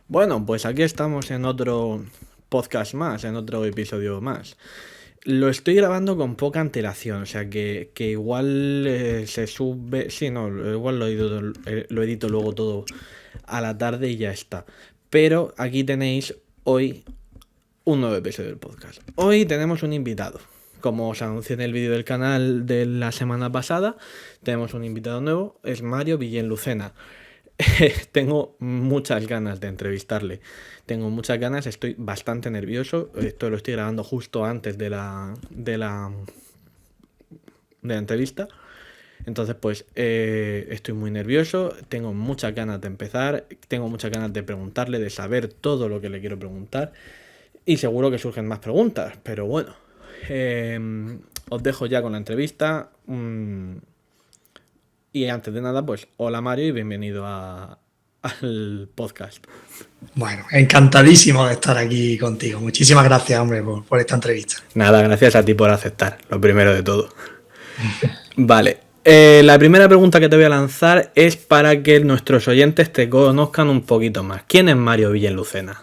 Bueno, pues aquí estamos en otro podcast más, en otro episodio más. Lo estoy grabando con poca antelación, o sea que igual se sube. Sí, no, igual lo edito luego todo a la tarde y ya está. Pero aquí tenéis hoy un nuevo episodio del podcast. Hoy tenemos un invitado. Como os anuncié en el vídeo del canal de la semana pasada, tenemos un invitado nuevo, es Mario Villén Lucena. Tengo muchas ganas de entrevistarle. Tengo muchas ganas, estoy bastante nervioso. Esto lo estoy grabando justo antes de la entrevista. Entonces, pues estoy muy nervioso. Tengo muchas ganas de empezar. Tengo muchas ganas de preguntarle, de saber todo lo que le quiero preguntar. Y seguro que surgen más preguntas. Pero bueno, os dejo ya con la entrevista. Y antes de nada, pues hola Mario y bienvenido al podcast. Bueno, encantadísimo de estar aquí contigo. Muchísimas gracias, hombre, por esta entrevista. Nada, gracias a ti por aceptar, lo primero de todo. Vale, la primera pregunta que te voy a lanzar es para que nuestros oyentes te conozcan un poquito más. ¿Quién es Mario Villén Lucena?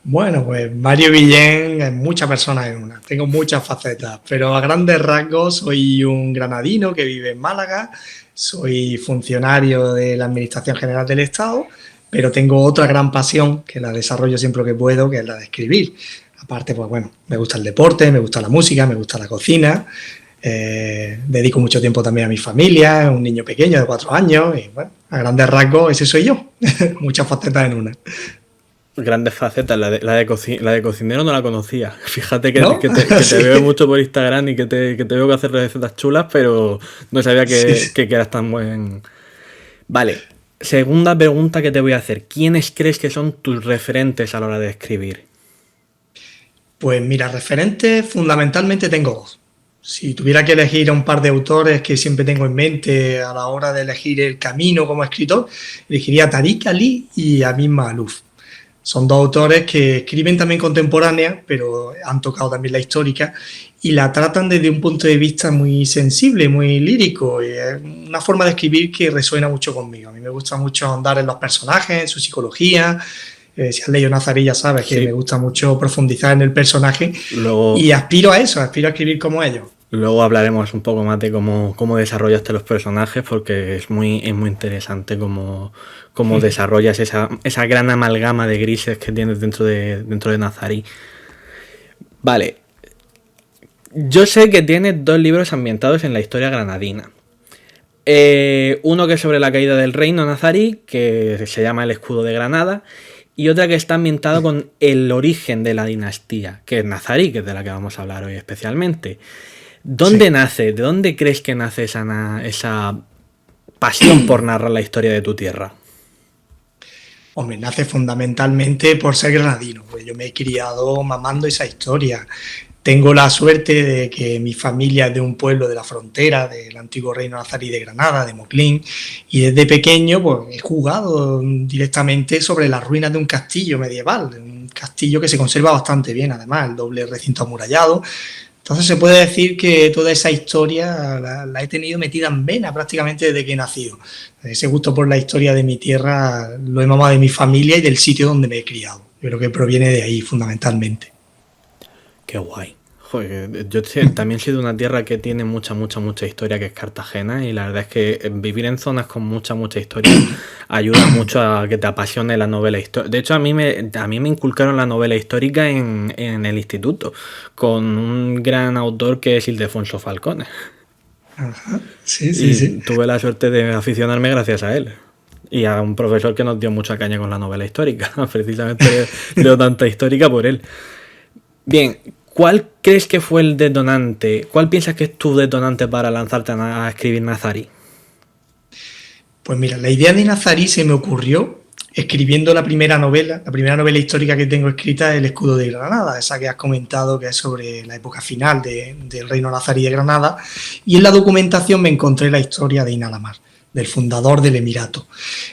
Bueno, pues Mario Villén es muchas personas en una. Tengo muchas facetas, pero a grandes rasgos soy un granadino que vive en Málaga, soy funcionario de la Administración General del Estado, pero tengo otra gran pasión que la desarrollo siempre que puedo, que es la de escribir. Aparte, pues bueno, me gusta el deporte, me gusta la música, me gusta la cocina. Dedico mucho tiempo también a mi familia, un niño pequeño de 4 años y bueno, a grandes rasgos ese soy yo. Muchas facetas en una. Grandes facetas, la de cocinero no la conocía. Fíjate que, ¿No? que te Sí. veo mucho por Instagram y que te veo que hacer recetas chulas, pero no sabía Sí. que eras tan buen. Vale, segunda pregunta que te voy a hacer. ¿Quiénes crees que son tus referentes a la hora de escribir? Pues mira, referentes fundamentalmente tengo dos. Si tuviera que elegir a un par de autores que siempre tengo en mente a la hora de elegir el camino como escritor, elegiría a Tariq Ali y a Amin Maalouf. Son dos autores que escriben también contemporánea, pero han tocado también la histórica y la tratan desde un punto de vista muy sensible, muy lírico. Y es una forma de escribir que resuena mucho conmigo. A mí me gusta mucho ahondar en los personajes, en su psicología. Si has leído Nazarí ya sabes que Sí. me gusta mucho profundizar en el personaje Luego, y aspiro a eso, aspiro a escribir como ellos. luego hablaremos un poco más de cómo desarrollaste los personajes, porque es muy interesante cómo desarrollas esa gran amalgama de grises que tienes dentro de Nazarí. Vale. Yo sé que tienes dos libros ambientados en la historia granadina. Uno que es sobre la caída del reino nazarí, que se llama El escudo de Granada, y otra que está ambientado con el origen de la dinastía, que es nazarí, que es de la que vamos a hablar hoy especialmente. ¿Dónde Sí. nace? ¿De dónde crees que nace esa pasión por narrar la historia de tu tierra? Hombre, nace fundamentalmente por ser granadino, pues yo me he criado mamando esa historia. Tengo la suerte de que mi familia es de un pueblo de la frontera del antiguo reino nazarí de Granada, de Moclín, y desde pequeño pues, he jugado directamente sobre las ruinas de un castillo medieval, un castillo que se conserva bastante bien, además, el doble recinto amurallado. Entonces se puede decir que toda esa historia la he tenido metida en vena prácticamente desde que he nacido. Ese gusto por la historia de mi tierra lo he mamado de mi familia y del sitio donde me he criado. Yo creo que proviene de ahí fundamentalmente. Qué guay. Joder, yo también soy de una tierra que tiene mucha historia, que es Cartagena, y la verdad es que vivir en zonas con mucha historia ayuda mucho a que te apasione la novela histórica. De hecho, a mí me inculcaron la novela histórica en el instituto, con un gran autor que es Ildefonso Falcones. Ajá. Sí, sí, Y sí. tuve la suerte de aficionarme gracias a él. Y a un profesor que nos dio mucha caña con la novela histórica. Precisamente leo tanta histórica por él. Bien, ¿cuál crees que fue el detonante? ¿Cuál piensas que es tu detonante para lanzarte a escribir Nazarí? Pues mira, la idea de Nazarí se me ocurrió escribiendo la primera novela histórica que tengo escrita es El escudo de Granada, esa que has comentado que es sobre la época final del reino nazarí de Granada, y en la documentación me encontré la historia de Inalamar. del fundador del Emirato.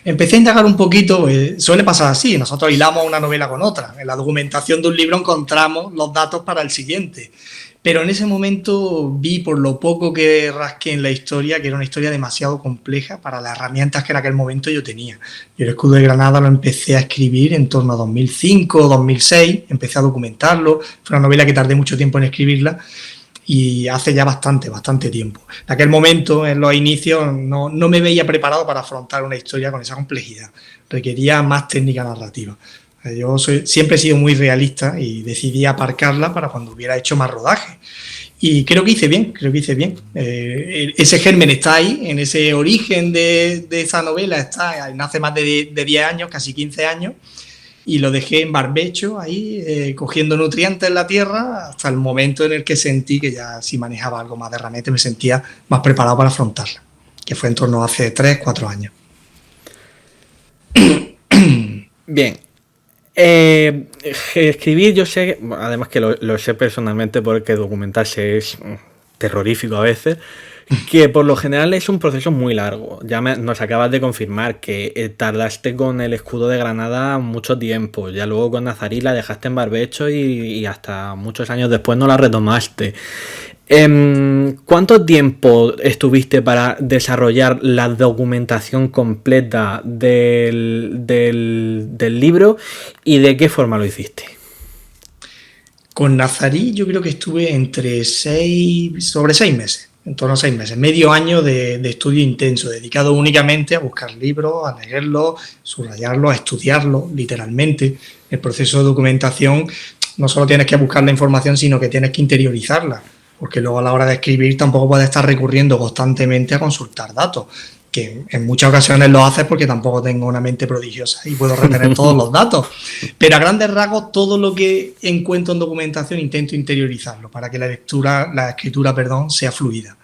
Empecé a indagar un poquito, suele pasar así, nosotros hilamos una novela con otra. En la documentación de un libro encontramos los datos para el siguiente. Pero en ese momento vi, por lo poco que rasqué en la historia, que era una historia demasiado compleja para las herramientas que en aquel momento yo tenía. Yo el Escudo de Granada lo empecé a escribir en torno a 2005, 2006, empecé a documentarlo. Fue una novela que tardé mucho tiempo en escribirla y hace ya bastante tiempo. En aquel momento, en los inicios, no me veía preparado para afrontar una historia con esa complejidad. Requería más técnica narrativa. Yo siempre he sido muy realista y decidí aparcarla para cuando hubiera hecho más rodaje. Y creo que hice bien. Ese germen está ahí, en ese origen de esa novela está, nace más de 10 años, casi 15 años, y lo dejé en barbecho ahí, cogiendo nutrientes en la tierra, hasta el momento en el que sentí que ya si manejaba algo más de herramientas me sentía más preparado para afrontarla, que fue en torno a hace 3, 4 años. Bien. Escribir, yo sé, además que lo sé personalmente porque documentarse es terrorífico a veces, que por lo general es un proceso muy largo. Ya nos acabas de confirmar que tardaste con el Escudo de Granada mucho tiempo, ya luego con Nazarí la dejaste en barbecho y hasta muchos años después no la retomaste. ¿Cuánto tiempo estuviste para desarrollar la documentación completa del libro y de qué forma lo hiciste? Con Nazarí yo creo que estuve sobre 6 meses, en torno a 6 meses, medio año de estudio intenso, dedicado únicamente a buscar libros, a leerlos, subrayarlos, a estudiarlos literalmente. El proceso de documentación no solo tienes que buscar la información, sino que tienes que interiorizarla, porque luego a la hora de escribir tampoco puedes estar recurriendo constantemente a consultar datos, que en muchas ocasiones lo haces porque tampoco tengo una mente prodigiosa y puedo retener todos los datos. Pero a grandes rasgos, todo lo que encuentro en documentación intento interiorizarlo para que la escritura, sea fluida.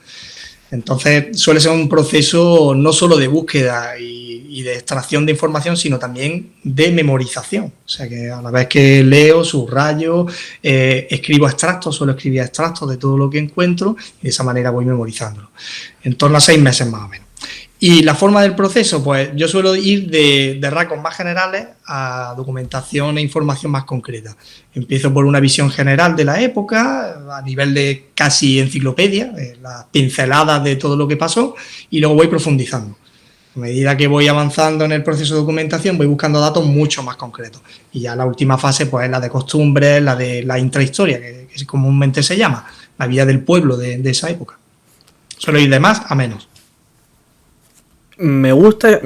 Entonces suele ser un proceso no solo de búsqueda y de extracción de información, sino también de memorización. O sea que a la vez que leo, subrayo, escribo extractos, suelo escribir extractos de todo lo que encuentro y de esa manera voy memorizándolo. En torno a 6 meses más o menos. Y la forma del proceso, pues yo suelo ir de rasgos más generales a documentación e información más concreta. Empiezo por una visión general de la época, a nivel de casi enciclopedia, las pinceladas de todo lo que pasó, y luego voy profundizando. A medida que voy avanzando en el proceso de documentación, voy buscando datos mucho más concretos. Y ya la última fase, pues es la de costumbres, la de la intrahistoria, que comúnmente se llama, la vida del pueblo de esa época. Suelo ir de más a menos. Me gusta.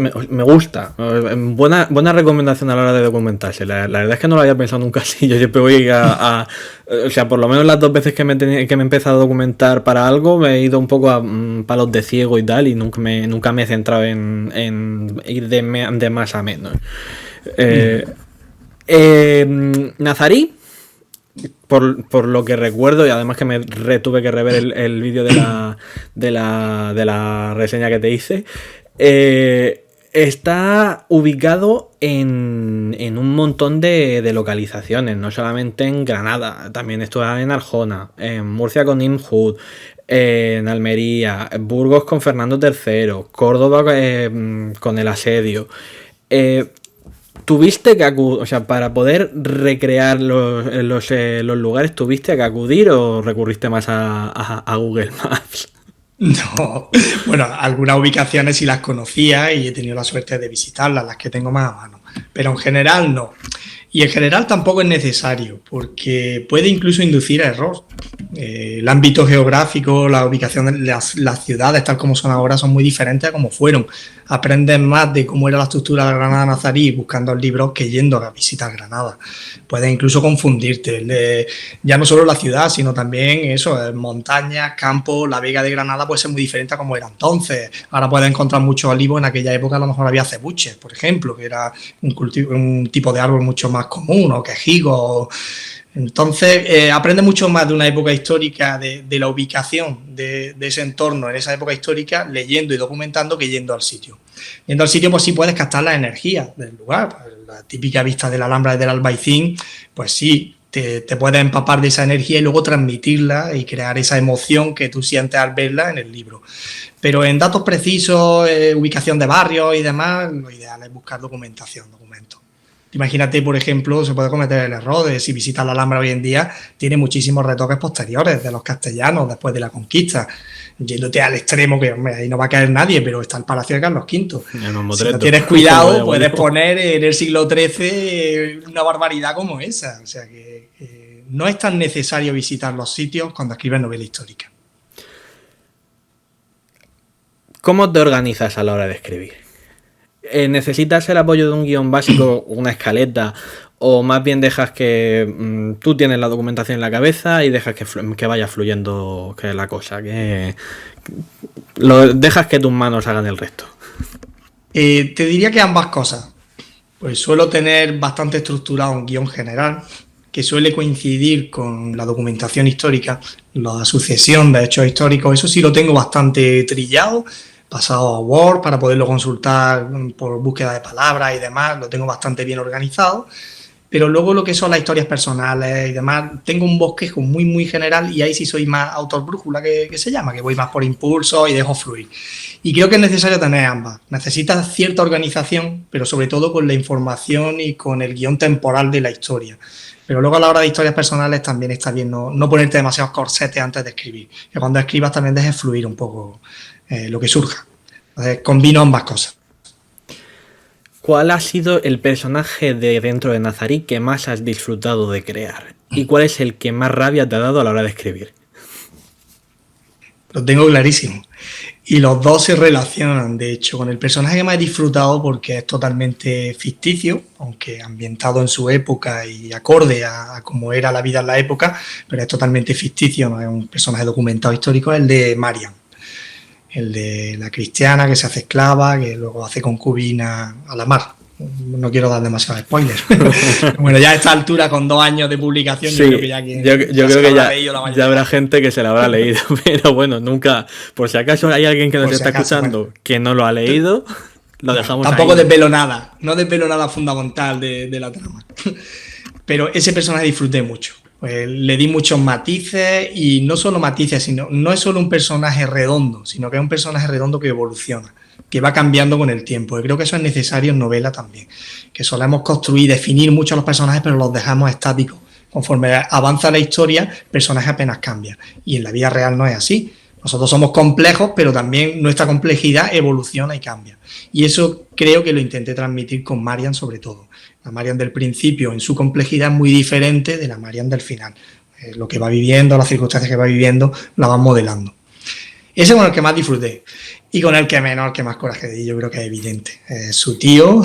Buena recomendación a la hora de documentarse. La verdad es que no lo había pensado nunca así. Yo siempre voy o sea, por lo menos las 2 veces que me he empezado a documentar para algo, me he ido un poco a palos de ciego y tal, y nunca me he centrado en ir de más a menos. Nazarí, por lo que recuerdo, y además que me tuve que rever el vídeo de la reseña que te hice, está ubicado en un montón de localizaciones, no solamente en Granada, también estuve en Arjona, en Murcia con Imhud, en Almería, Burgos con Fernando III, Córdoba con el asedio. ¿Tuviste que acudir, o sea, para poder recrear los lugares, tuviste que acudir o recurriste más a Google Maps? No, bueno, algunas ubicaciones sí las conocía y he tenido la suerte de visitarlas, las que tengo más a mano, pero en general no. Y en general tampoco es necesario, porque puede incluso inducir a error. El ámbito geográfico, la ubicación de las ciudades, tal como son ahora, son muy diferentes a como fueron. Aprendes más de cómo era la estructura de Granada Nazarí buscando el libro que yendo a visitar Granada. Puedes incluso confundirte. Ya no solo la ciudad, sino también eso, montañas, campos, la Vega de Granada puede ser muy diferente a como era entonces. Ahora puedes encontrar muchos olivos, en aquella época a lo mejor había cebuches, por ejemplo, que era un tipo de árbol mucho más común, o quejigos. Entonces, aprende mucho más de una época histórica, de la ubicación de ese entorno en esa época histórica, leyendo y documentando, que yendo al sitio. Yendo al sitio, pues sí puedes captar la energía del lugar. Pues, la típica vista de la Alhambra del Albaicín, pues sí, te puedes empapar de esa energía y luego transmitirla y crear esa emoción que tú sientes al verla en el libro. Pero en datos precisos, ubicación de barrios y demás, lo ideal es buscar documentos. Imagínate, por ejemplo, se puede cometer el error de si visitas la Alhambra hoy en día, tiene muchísimos retoques posteriores de los castellanos después de la conquista, yéndote al extremo que, hombre, ahí no va a caer nadie, pero está el Palacio de Carlos V. Si no tienes cuidado, puedes poner en el siglo XIII una barbaridad como esa. O sea que no es tan necesario visitar los sitios cuando escribes novela histórica. ¿Cómo te organizas a la hora de escribir? ¿Necesitas el apoyo de un guión básico, una escaleta, o más bien dejas que tú tienes la documentación en la cabeza y dejas que vaya fluyendo que la cosa, dejas que tus manos hagan el resto? Te diría que ambas cosas. Pues suelo tener bastante estructurado un guión general que suele coincidir con la documentación histórica, la sucesión de hechos históricos, eso sí lo tengo bastante trillado, pasado a Word para poderlo consultar por búsqueda de palabras y demás, lo tengo bastante bien organizado, pero luego lo que son las historias personales y demás, tengo un bosquejo muy muy general y ahí sí soy más autor brújula que se llama, que voy más por impulso y dejo fluir. Y creo que es necesario tener ambas, necesitas cierta organización, pero sobre todo con la información y con el guión temporal de la historia. Pero luego a la hora de historias personales también está bien no ponerte demasiados corsetes antes de escribir, que cuando escribas también dejes fluir un poco lo que surja. Entonces, combino ambas cosas. ¿Cuál ha sido el personaje de dentro de Nazarí que más has disfrutado de crear? ¿Y cuál es el que más rabia te ha dado a la hora de escribir? Lo tengo clarísimo. Y los dos se relacionan, de hecho, con el personaje que más he disfrutado porque es totalmente ficticio, aunque ambientado en su época y acorde a cómo era la vida en la época, pero es totalmente ficticio, no es un personaje documentado histórico, es el de Marian. El de la cristiana que se hace esclava, que luego hace concubina a la mar. No quiero dar demasiados spoilers. Bueno, ya a esta altura, con 2 años de publicación, sí, yo creo que ya habrá gente que se la habrá leído. Pero bueno, nunca, por si acaso hay alguien que nos está escuchando que no lo ha leído, lo dejamos tampoco ahí. desvelo nada, no desvelo nada fundamental de la trama. Pero ese personaje disfruté mucho. Pues le di muchos matices y no solo matices, sino no es solo un personaje redondo, sino que es un personaje redondo que evoluciona, que va cambiando con el tiempo. Y creo que eso es necesario en novela también, que solemos construir, definir mucho a los personajes, pero los dejamos estáticos. Conforme avanza la historia, el personaje apenas cambia. Y en la vida real no es así. Nosotros somos complejos, pero también nuestra complejidad evoluciona y cambia. Y eso creo que lo intenté transmitir con Marian sobre todo. La Marian del principio, en su complejidad, es muy diferente de la Marian del final. Lo que va viviendo, las circunstancias que va viviendo, la van modelando. Ese es con el que más disfruté. Y con el que menos, el que más coraje di, yo creo que es evidente. Su tío,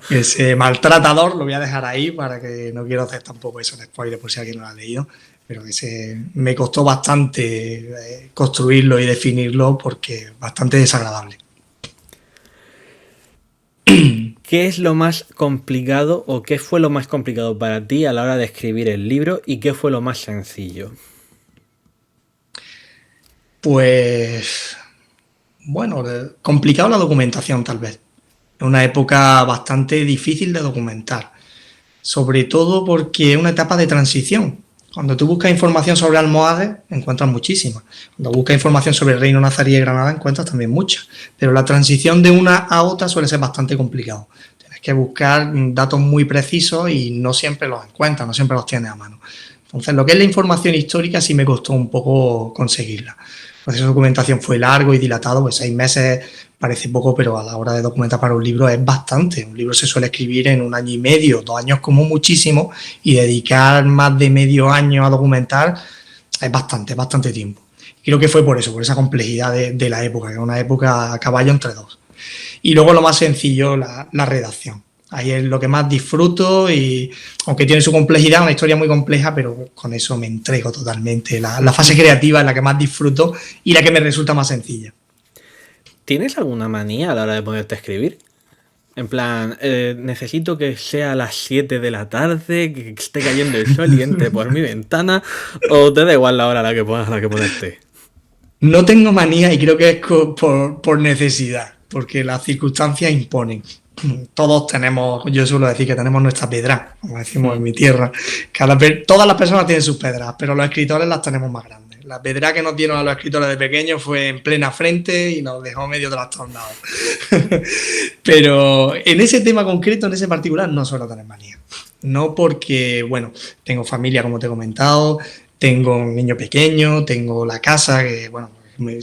ese maltratador, lo voy a dejar ahí para que no quiero hacer tampoco eso de spoiler por si alguien no lo ha leído. Pero ese me costó bastante construirlo y definirlo porque es bastante desagradable. ¿Qué es lo más complicado o qué fue lo más complicado para ti a la hora de escribir el libro y qué fue lo más sencillo? Pues, bueno, complicado la documentación tal vez. Es una época bastante difícil de documentar, sobre todo porque es una etapa de transición. Cuando tú buscas información sobre almohades, encuentras muchísimas. Cuando buscas información sobre el reino nazarí de Granada, encuentras también muchas. Pero la transición de una a otra suele ser bastante complicado. Tienes que buscar datos muy precisos y no siempre los encuentras, no siempre los tienes a mano. Entonces, lo que es la información histórica sí me costó un poco conseguirla. El proceso de documentación fue largo y dilatado, pues 6 meses parece poco, pero a la hora de documentar para un libro es bastante. Un libro se suele escribir en 1 año y medio, 2 años como muchísimo, y dedicar más de medio año a documentar es bastante tiempo. Creo que fue por eso, por esa complejidad de la época, que es una época a caballo entre dos. Y luego lo más sencillo, la redacción. Ahí es lo que más disfruto y aunque tiene su complejidad, una historia muy compleja, pero con eso me entrego totalmente. La fase creativa es la que más disfruto y la que me resulta más sencilla. ¿Tienes alguna manía a la hora de ponerte a escribir? En plan, necesito que sea a las 7 de la tarde, que esté cayendo el sol y entre por mi ventana, o te da igual la hora a la que ponerte. No tengo manía y creo que es por necesidad, porque las circunstancias imponen. todos tenemos, yo suelo decir que tenemos nuestra pedra, como decimos en mi tierra. Todas las personas tienen sus pedras, pero los escritores las tenemos más grandes. La pedra que nos dieron a los escritores de pequeños fue en plena frente y nos dejó medio trastornados. Pero en ese tema concreto, en ese particular, no suelo tener manía. No porque, bueno, tengo familia, como te he comentado, tengo un niño pequeño, tengo la casa, que, bueno,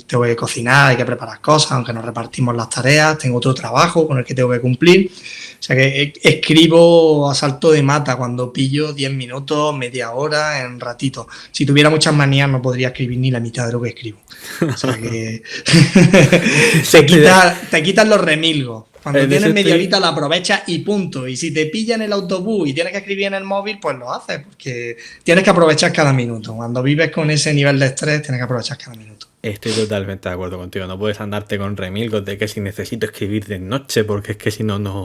tengo que cocinar, hay que preparar cosas, aunque nos repartimos las tareas, tengo otro trabajo con el que tengo que cumplir. O sea que escribo a salto de mata cuando pillo 10 minutos, media hora, en ratito. Si tuviera muchas manías no podría escribir ni la mitad de lo que escribo. O sea que te quitan los remilgos. Cuando tienes media horita la aprovechas y punto. Y si te pillan en el autobús y tienes que escribir en el móvil, pues lo haces, porque tienes que aprovechar cada minuto. Cuando vives con ese nivel de estrés, tienes que aprovechar cada minuto. Estoy totalmente de acuerdo contigo. No puedes andarte con remilgos de que si necesito escribir de noche, porque es que si no, no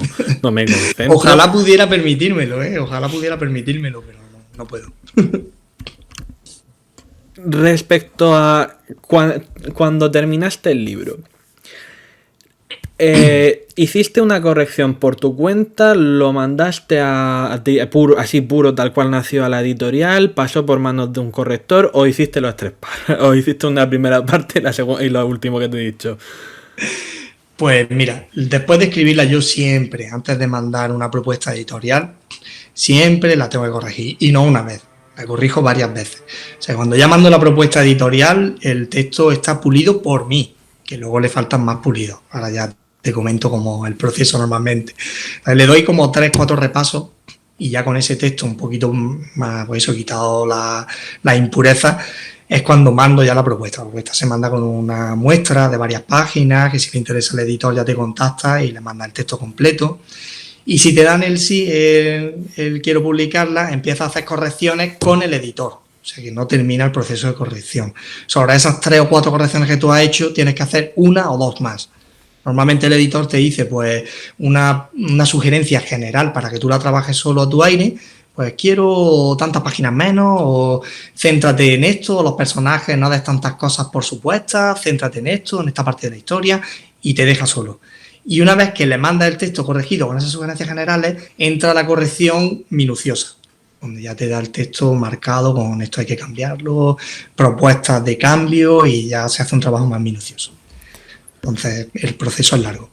me concentro. Ojalá pudiera permitírmelo, ¿eh? Ojalá pudiera permitírmelo, pero no puedo. Respecto a cuando terminaste el libro, ¿hiciste una corrección por tu cuenta? ¿Lo mandaste así puro, tal cual nació, a la editorial? ¿Pasó por manos de un corrector? ¿O hiciste los tres partes? ¿O hiciste una primera parte la segunda y lo último que te he dicho? Pues mira, después de escribirla yo siempre, antes de mandar una propuesta editorial, siempre la tengo que corregir. Y no una vez, la corrijo varias veces. O sea, cuando ya mando la propuesta editorial, el texto está pulido por mí, que luego le faltan más pulidos. Ahora ya te comento como el proceso normalmente. Le doy como 3-4 repasos y ya con ese texto un poquito más, pues eso, quitado la impureza, es cuando mando ya la propuesta. La propuesta se manda con una muestra de varias páginas, que si le interesa el editor ya te contacta y le manda el texto completo. Y si te dan el sí, el quiero publicarla, empieza a hacer correcciones con el editor. O sea que no termina el proceso de corrección. Sobre esas 3 o 4 correcciones que tú has hecho, tienes que hacer 1 o 2 más. Normalmente el editor te dice pues una sugerencia general para que tú la trabajes solo a tu aire, pues quiero tantas páginas menos, o céntrate en esto, los personajes no des tantas cosas por supuestas, céntrate en esto, en esta parte de la historia, y te deja solo. Y una vez que le mandas el texto corregido con esas sugerencias generales, entra la corrección minuciosa, donde ya te da el texto marcado con esto hay que cambiarlo, propuestas de cambio, y ya se hace un trabajo más minucioso. Entonces, el proceso es largo.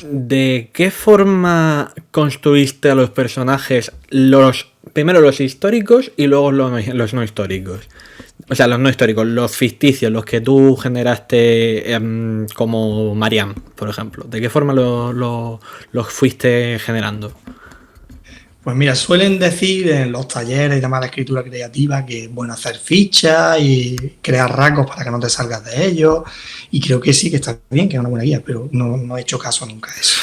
¿De qué forma construiste a los personajes? Primero los históricos y luego los no históricos. O sea, los no históricos, los ficticios, los que tú generaste como Mariam, por ejemplo. ¿De qué forma los fuiste generando? Pues mira, suelen decir en los talleres y demás de escritura creativa que es bueno hacer fichas y crear rasgos para que no te salgas de ellos. Y creo que sí, que está bien, que es una buena guía, pero no he hecho caso nunca a eso.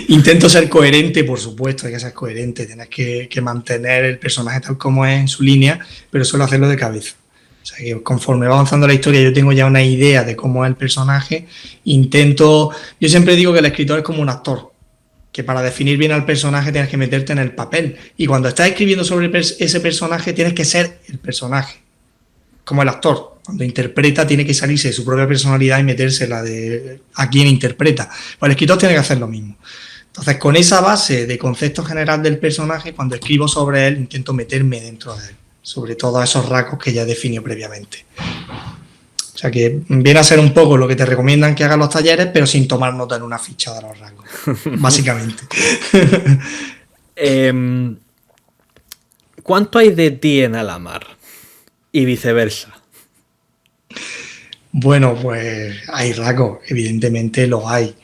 Intento ser coherente, por supuesto, hay que ser coherente, tienes que mantener el personaje tal como es en su línea, pero suelo hacerlo de cabeza. O sea que conforme va avanzando la historia yo tengo ya una idea de cómo es el personaje, yo siempre digo que el escritor es como un actor, que para definir bien al personaje tienes que meterte en el papel, y cuando estás escribiendo sobre ese personaje tienes que ser el personaje, como el actor. Cuando interpreta tiene que salirse de su propia personalidad y meterse la de a quien interpreta. Pues el escritor tiene que hacer lo mismo. Entonces, con esa base de concepto general del personaje, cuando escribo sobre él, intento meterme dentro de él, sobre todos esos rasgos que ya he definido previamente. O sea que viene a ser un poco lo que te recomiendan que hagas los talleres, pero sin tomar nota en una ficha de los rasgos, básicamente. ¿Cuánto hay de ti en Alamar? Y viceversa. Bueno, pues hay rasgos, evidentemente los hay,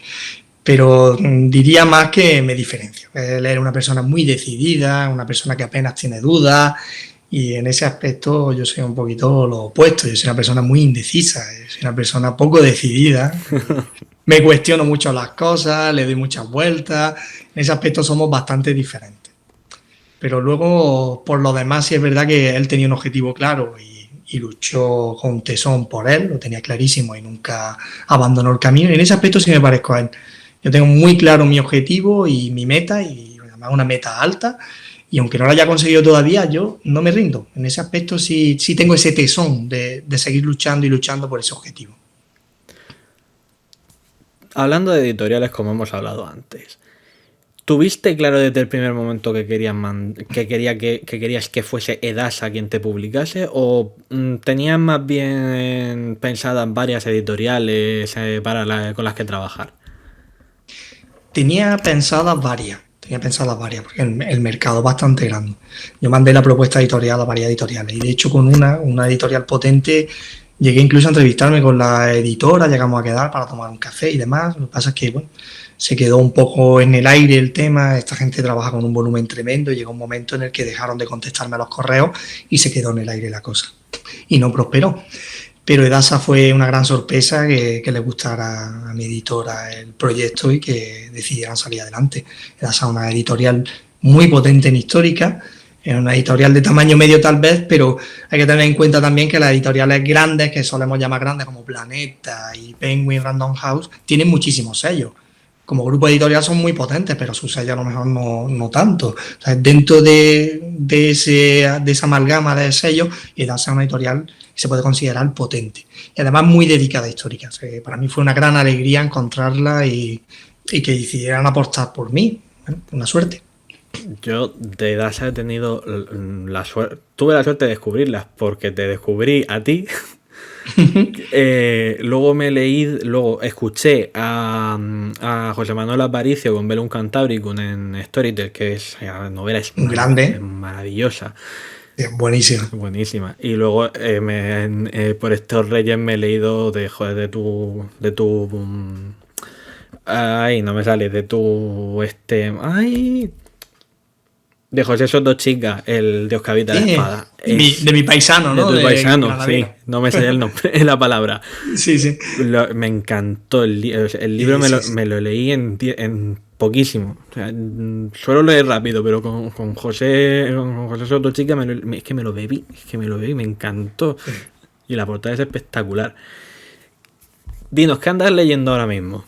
pero diría más que me diferencio. Él era una persona muy decidida, una persona que apenas tiene dudas, y en ese aspecto yo soy un poquito lo opuesto. Yo soy una persona muy indecisa, soy una persona poco decidida, me cuestiono mucho las cosas, le doy muchas vueltas. En ese aspecto somos bastante diferentes. Pero luego, por lo demás, sí es verdad que él tenía un objetivo claro y luchó con tesón por él, lo tenía clarísimo y nunca abandonó el camino. Y en ese aspecto sí me parezco a él. Yo tengo muy claro mi objetivo y mi meta, y además una meta alta, y aunque no la haya conseguido todavía, yo no me rindo. En ese aspecto sí tengo ese tesón de seguir luchando y luchando por ese objetivo. hablando de editoriales como hemos hablado antes, ¿tuviste claro desde el primer momento que querías que fuese Edasa quien te publicase? ¿O tenías más bien pensadas varias editoriales con las que trabajar? Tenía pensadas varias, porque el mercado es bastante grande. Yo mandé la propuesta editorial a varias editoriales y de hecho con una editorial potente, llegué incluso a entrevistarme con la editora, llegamos a quedar para tomar un café y demás. Lo que pasa es que, bueno, se quedó un poco en el aire el tema. Esta gente trabaja con un volumen tremendo y llegó un momento en el que dejaron de contestarme a los correos y se quedó en el aire la cosa. Y no prosperó. Pero Edasa fue una gran sorpresa que le gustara a mi editora el proyecto y que decidieran salir adelante. Edasa es una editorial muy potente en histórica, es una editorial de tamaño medio tal vez, pero hay que tener en cuenta también que las editoriales grandes, que solemos llamar grandes, como Planeta y Penguin Random House, tienen muchísimos sellos. Como grupo editorial son muy potentes, pero sus sellos a lo mejor no tanto. O sea, dentro de esa amalgama de sellos, Edasa es una editorial que se puede considerar potente. Y además muy dedicada a histórica. O sea, para mí fue una gran alegría encontrarla y que decidieran apostar por mí. Bueno, una suerte. Yo de Edasa he tenido tuve la suerte de descubrirlas porque te descubrí a ti. Luego escuché a José Manuel Aparicio con Velum Cantabricum en Storytel, que es la novela es grande, maravillosa. Buenísima. Y luego por estos reyes me he leído ay, no me sale, de José Soto Chica, el Dios que habita la espada. De mi paisano, ¿no? De tu paisano, sí. No me sale el nombre, es la palabra. Sí. Me encantó el libro. El libro me lo leí en poquísimo. O sea, suelo leer rápido, pero con José Soto Chica es que me lo bebí. Me encantó. Sí. Y la portada es espectacular. Dinos, ¿qué andas leyendo ahora mismo?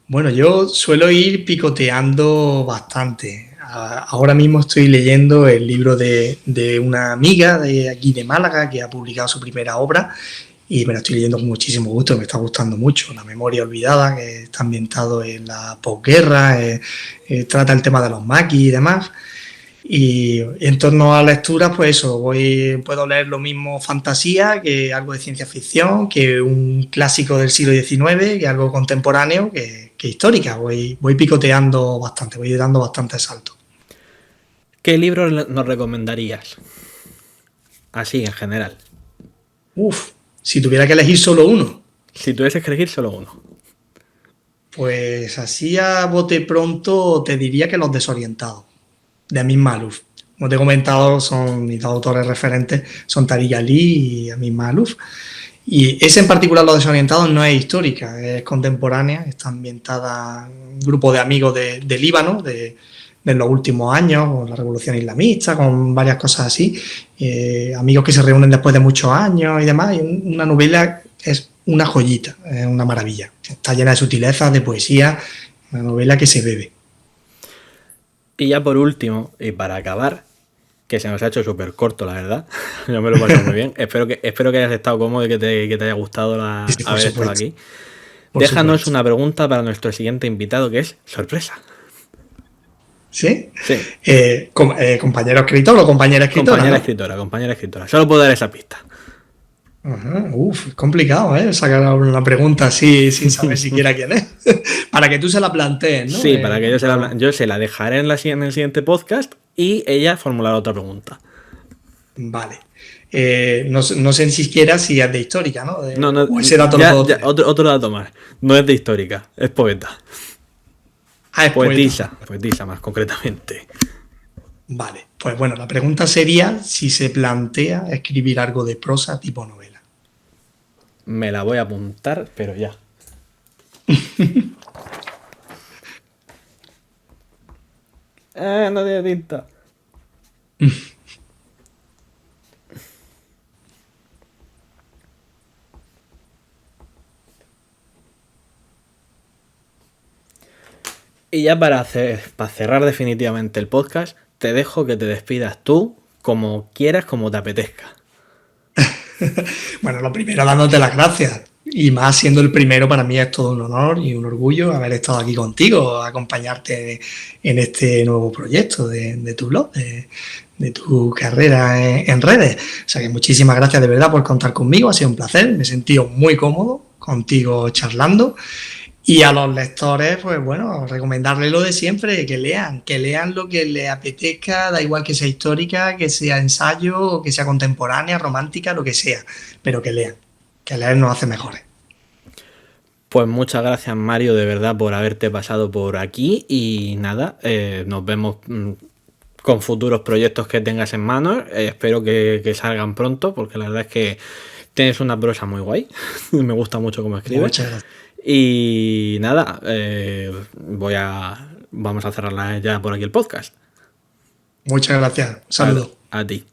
Bueno, yo suelo ir picoteando bastante. Ahora mismo estoy leyendo el libro de una amiga de aquí de Málaga que ha publicado su primera obra y me la estoy leyendo con muchísimo gusto, me está gustando mucho. La memoria olvidada, que está ambientado en la posguerra, trata el tema de los maquis y demás. Y en torno a lecturas, pues eso, puedo leer lo mismo fantasía, que algo de ciencia ficción, que un clásico del siglo XIX, que algo contemporáneo, que histórica. Voy picoteando bastante, voy dando bastantes saltos. ¿Qué libro nos recomendarías? Así, en general. Si tuviera que elegir solo uno. Si tuvieses que elegir solo uno. Pues así a bote pronto te diría que Los desorientados, de Amin Maalouf. Como te he comentado, son mis dos autores referentes, son Tariq Ali y Amin Maalouf. Y ese en particular, Los desorientados, no es histórica, es contemporánea, está ambientada en un grupo de amigos de Líbano, de los últimos años, con la revolución islamista, con varias cosas así, amigos que se reúnen después de muchos años y demás, y una novela es una joyita, es una maravilla, está llena de sutilezas, de poesía, una novela que se bebe. Y ya por último, y para acabar, que se nos ha hecho súper corto, la verdad, yo me lo he pasado muy bien, espero que hayas estado cómodo y que te haya gustado haber estado aquí. Déjanos una pregunta para nuestro siguiente invitado, que es sorpresa. ¿Sí? Sí. ¿Compañero escritor o compañera escritora? Compañera escritora. Solo puedo dar esa pista. Ajá. Es complicado, sacar una pregunta así sin saber siquiera quién es. Para que tú se la plantees, ¿no? Sí, para que yo se la dejaré en el siguiente podcast y ella formulará otra pregunta. Vale. No sé ni siquiera si es de histórica, ¿no? No. O ese dato otro dato más. No es de histórica, es poeta. Es poetisa más concretamente. Vale, pues bueno, la pregunta sería si se plantea escribir algo de prosa tipo novela. Me la voy a apuntar, pero ya. No tiene tinta. Y ya para cerrar definitivamente el podcast, te dejo que te despidas tú como quieras, como te apetezca. Bueno, lo primero dándote las gracias. y más siendo el primero, para mí es todo un honor y un orgullo haber estado aquí contigo, acompañarte en este nuevo proyecto de tu blog, de tu carrera en redes. O sea que muchísimas gracias de verdad por contar conmigo, ha sido un placer, me he sentido muy cómodo contigo charlando. Y a los lectores, pues bueno, recomendarles lo de siempre, que lean lo que les apetezca, da igual que sea histórica, que sea ensayo, que sea contemporánea, romántica, lo que sea, pero que leer nos hace mejores. Pues muchas gracias, Mario, de verdad, por haberte pasado por aquí y nada, nos vemos con futuros proyectos que tengas en manos. Espero que salgan pronto, porque la verdad es que tienes una prosa muy guay. Me gusta mucho cómo escribes. Muchas gracias. Y nada, vamos a cerrar ya por aquí el podcast. Muchas gracias. Un saludo. A ti.